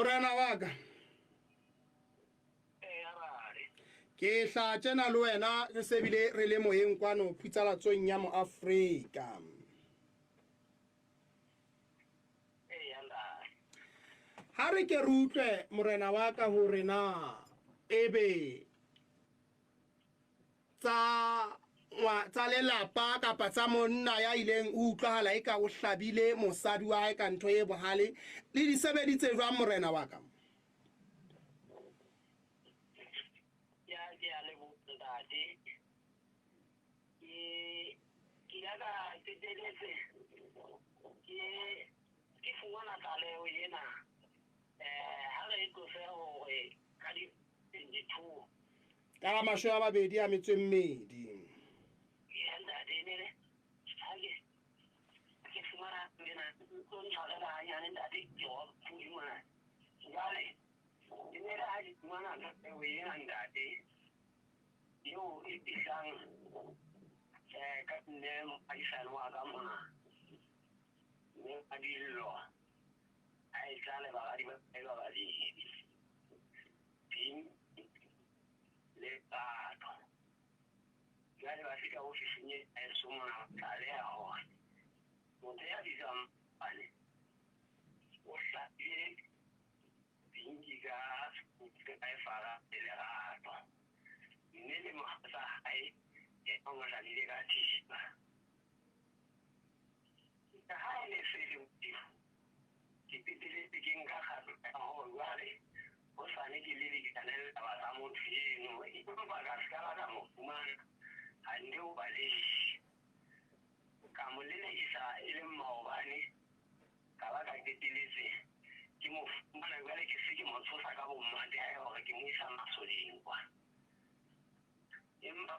Morena wa ka ke hla tjena le wena re sebile re le moyeng kwano phutsalatsoeng ya mo Afrika. Ha re ke re utlwe morena wa ka hore na ebe tsa lelapa kapa tsa monna ya ileng o utlwahala eka o hlabile mosadi wa hae ka ntho e bohale le di sebeditse jwang morena wa ka? Ya le bontate ke ya ka teteletse ke fumana tlaleo ena ha re tlose hore ka di 22 ka 20. ya ntate ne ke fumana ena o ntshwara la hanyane ntate ke wa fumana jwale ne ra ha di fumana tlaleo ena ntate yo isang ka nne aisane wa ka mona ne a dillo a isale ba di ba di pin le tato jwale ba fika ofising e somona tale ya hore motho ya disang bane o hlabile pinki ka e fara le lerato mme le mohatsa hae o ngwalalile ka thipa ka ha e ne se le motifu ke peteletse ke nka kgato ka ho jwale o sane ke le dikanela taba tsa motho eno empa ka ska ka mo fumana hande o baleshi ka mo lelekisa e le maobane ka ba ka peteletse ke mo fumana jwale ke se ke mo tshosa ka bommate hae hore ke mo isa masoding kwa empa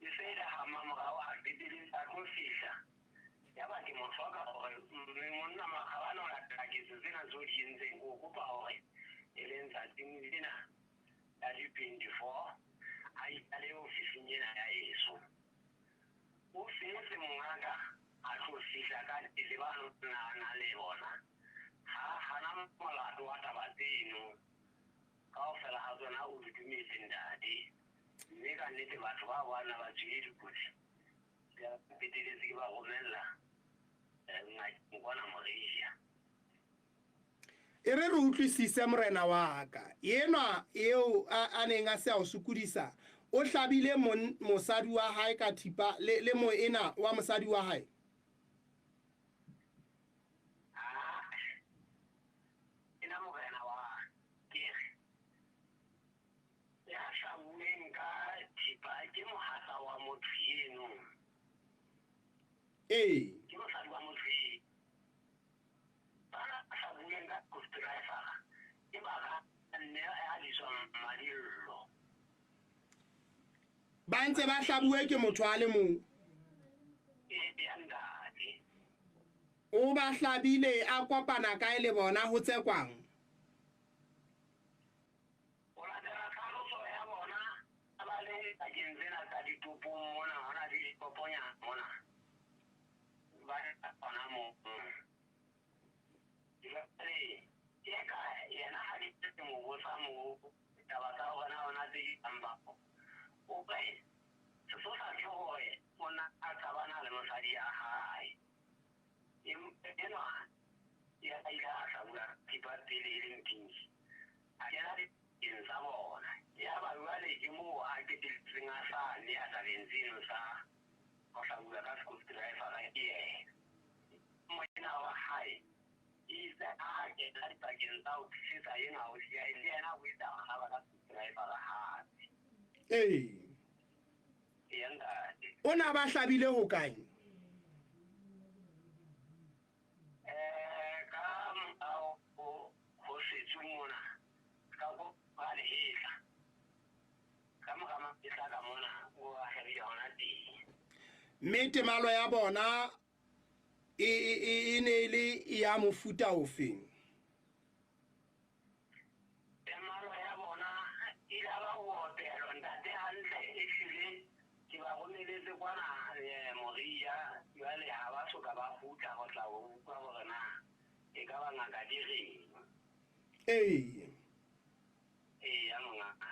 ke se da hama morao a peteletse a tlo fihla ya ba ke mo hloka hore monna makgabane o latela ketso tsena tseo di entseng o kopa hore e leng tsatsing lena ya di-24 a itale ofising ena ya eso o setse mongaka a tlo fihla ka tele ba nana le bona ha hana molato wa taba tseno kaofela ha tsona o dumetse ntate mme ka nnete batho ba bona ba tswile dikotsi ka peteletse ke ba romella ngwana Malaysia e re utlwisise morena wa ka yenwa eo a neng a se a o sukudisa o hlabile mosadi wa hae ka thipa le mo ena wa mosadi wa hae ena morena wa ke ya shabueng ka thipa ke mohatsa wa motho eno ke mosadi wa motho eno bana shabueng ka driver ke baka nne a diswang madillo ba ntse ba hlabuwe ke motho a le mong ya ntate o ba hlabile a kopana kae le bona ho tsekwang o latela tlhaloso ya bona a ba le pakeng tsena tsa ditopong mona hona le ditoponya mona ba bona mo jwale ke ka yena ha di mo botsa mo taba tsa hona tse di tambako o be se so sa ke hore mona a tsabana le mosadi ya hae enwa ya ila sa bula tipa tele e leng pinki a kena di sa bona ya ba jwale ke mo a keteletseng a sane a sa benzino sa go hlabula ka school driver ga ke moena wa hae isa a kena dipakeng tsa ho thusetsa ena o sia le yena o isa ga ba ka school driver ga hape ya ntate o na ba hlabile ho kae ka ho setswe mona ka go ba le hela ka mogama ke tla ka mona o a heria hona teng mme temalo ya bona e ne le ya mofuta ofeng temalo ya bona e la ba ho otelo ntate hantle e hlile ke ba romeletse kwana Moria jwale ha ba soka ba futla go tla ho utlwa gore na e ka ba ngaka di reng Ee. Eya mongaka.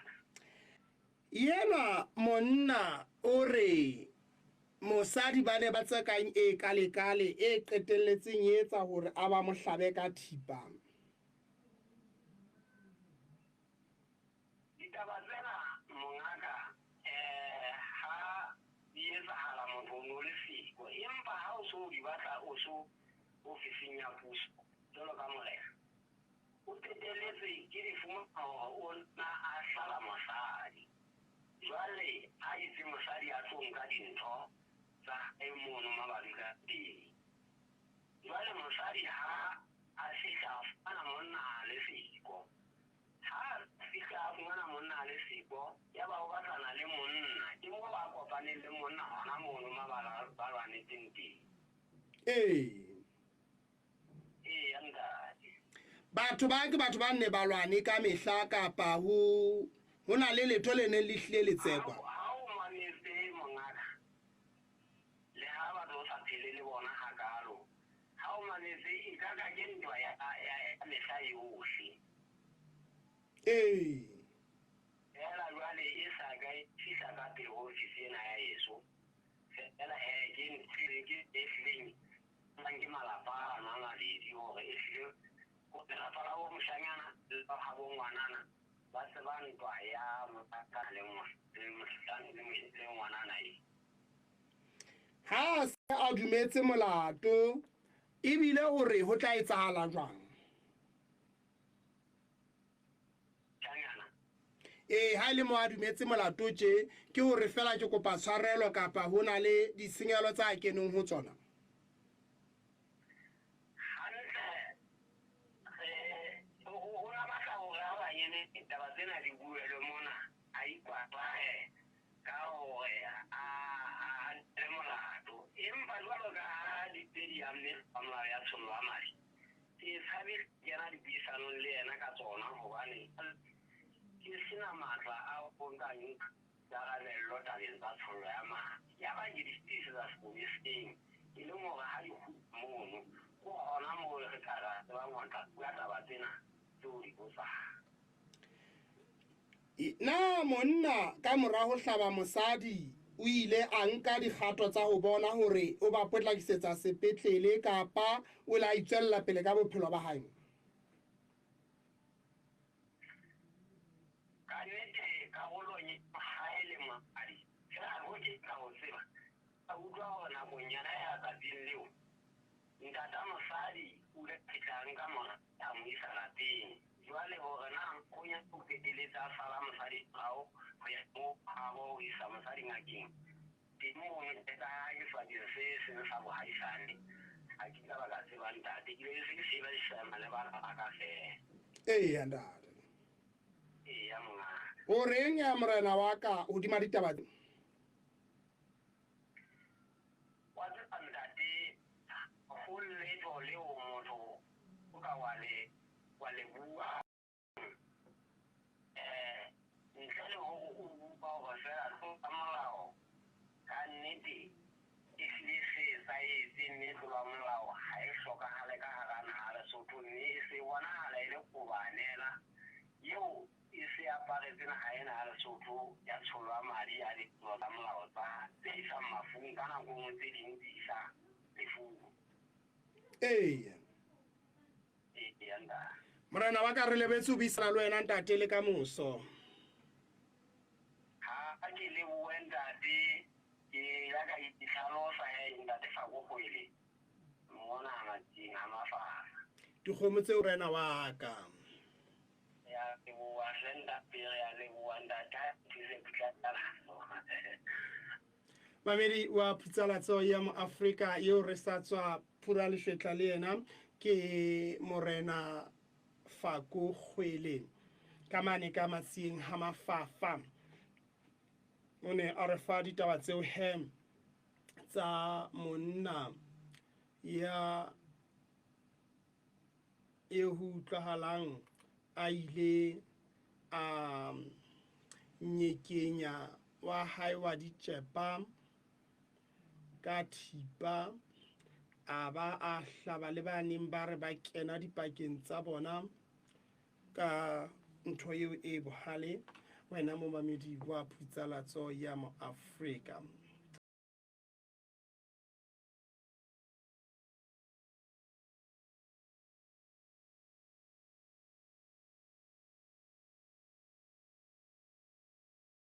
Yena monna o re mosadi ba ne ba tsekang e kale e qetelletseng e etsa hore a ba mo hlabe ka thipa. Ditaba tsena mongaka ha di etsahala motho o no le siko, empa ha o so di batla o so ofising ya puso jwalo ka morena, o qetelletse ke di fumana hore o na a hlala mosadi. Jwale ha itse mosadi a tlo nka dintho tsa hae mono mabapi ka teng. Jwale mosadi ha a fihla a fumana monna le siko, ha fihla a fumana monna le siko, ya ba o batlana le monna, ke mo ba kopaneng le monna hona mono ba lwanetseng teng. Ee. Eya ntate. Batho ba ke batho ba nne ba lwane ka mehla kapa ho na le letho le neng le hlile le tsekwa. Ha o mametse mongaka, le ha ba tlo sa phele le bona hakalo, ha o mametse e ka ke ntwa ya mehla yohle. Ee. Fela jwale e sa ka e fihla ka pele ofisi ena ya yeso, fela ke e hlileng ke malapa a mabedi hore e hlile lelapa la bo moshanyana le ba habo ngwanana ba se ba ntwa ya motaka le ngwanana e. Ha se a dumetse molato ebile hore ho tla etsahala jwang? Ha ile mo a dumetse molato tje ke hore fela ke kopa tshwarelo kapa hona le ditshenyehelo tsa keneng ho tsona. Taba tsena di buelwe mona a ikwatlahe ka hore a le molato, empa jwalo ka ha di-stadium le molao ya tsholo a madi ke tshabe kena dipuisanong le yena ka tsona hobane ke sena matla a ho nkang karabello tabeng tsa tsholo ya madi. Ya ba ke di-stase tsa sepoleseng e leng hore ha di mono ko hona moo re ka ra tsebang ho tla taba tsena tseo di botsang. Na monna ka mora ho hlaba mosadi o ile a nka dikgato tsa ho bona hore o ba potlakisetsa sepetlele kapa o la itswella pele ka bophelo ba hae? Ka nnete karolong ha e le madi fela ho ke ka ho tseba a utlwa hore nakong yana ya tsatsing leo ntata mosadi o le fihlang ka mora a mo isa lapeng. Jwale hore na o ya ho qetelletse a sala mosadi hao ho ya mo a bo isa mosadi ngakeng teng mo ka e fadile se sa bohaisane ha ke ka baka tseba ntate ke le se ke ba isa le bana ba ka fela. Eya ntate. Eya mongaka. O reng ya morena wa ka hodima ditaba tse? Wa tseba ntate ho letho leo motho o ka wa le bua ntle le ho bua hore fela ka molao ka nnete e hlile se etsahetse mme tlola molao ha e hlokahale ka hara naha Lesotho, mme e se bonahala e le kobanela eo e se aparetse naha ena ya Lesotho ya tsholo ya madi ya ditlolo tsa molao tse isang mafung ka nako nngwe tse ding di isa lefung. Eya. Eya ntate. Morena wa ka re lebetse ho buisana le wena ntate le ka moso. Ha ke le bue ntate ke ya ka itlhalosa ntate Fakokgwele mona matjing a mafana. Dikgomo tseo morena wa ka. Ya ke bua hlenda pele ya le bua ntate ke putlana. Mamedi wa Putsalatso ya mo Afrika eo re sa tswa phura lefetla le yena ke morena Fakokgwele ka mane ka matsieng ha mafafa. O ne a re fa ditaba tseo hem tsa monna ya e ho utlwahalang a ile a nyekenya wa hae wa ditjepa ka thipa a ba a hlaba le baneng ba re ba kena dipakeng tsa bona ka ntho eo e bohale wena momamedi wa Putsalatso ya mo Afrika.